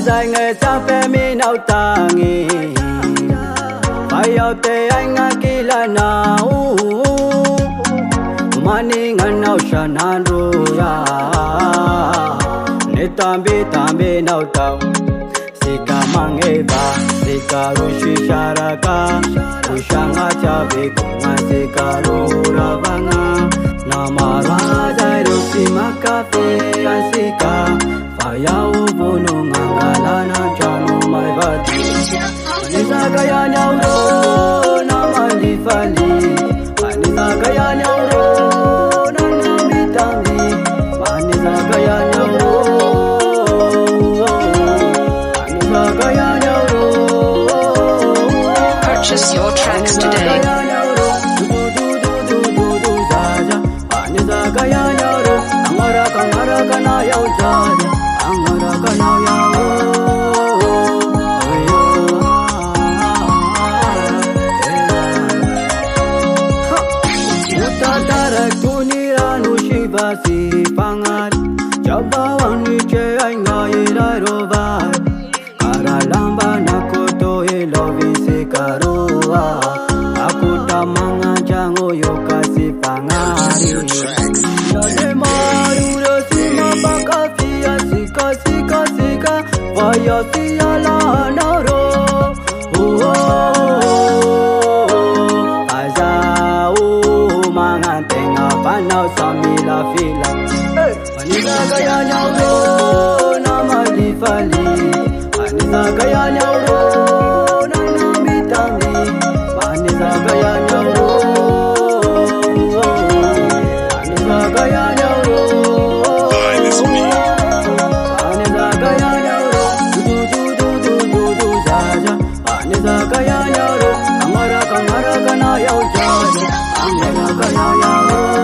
dài ngày sao phê mi nào tangi phải ao tê anh ngã kỳ là nào mani ngân nào shan han ruya ne tambe nào tao sika mangeva sika rushi sharaka rushanga chabe kunga sika ruravanga namara jai rushi makafe asika faya ubunu ngangalana chanu maivati anisa kaya nyauro namali fali anisa kaya nyauro nanamitambi anisa kaya nyauro Purchase your tracks today. Vaya tia la naro, aza mangantenga panau samila fila. Anisa kaya nyauro namali fali, anisa kaya nyauro nanamitambi, anisa kaya nyauro, anisa kaya nyauro. Kaya nyaro, amara kana yau jaja, amara kaya nyaro.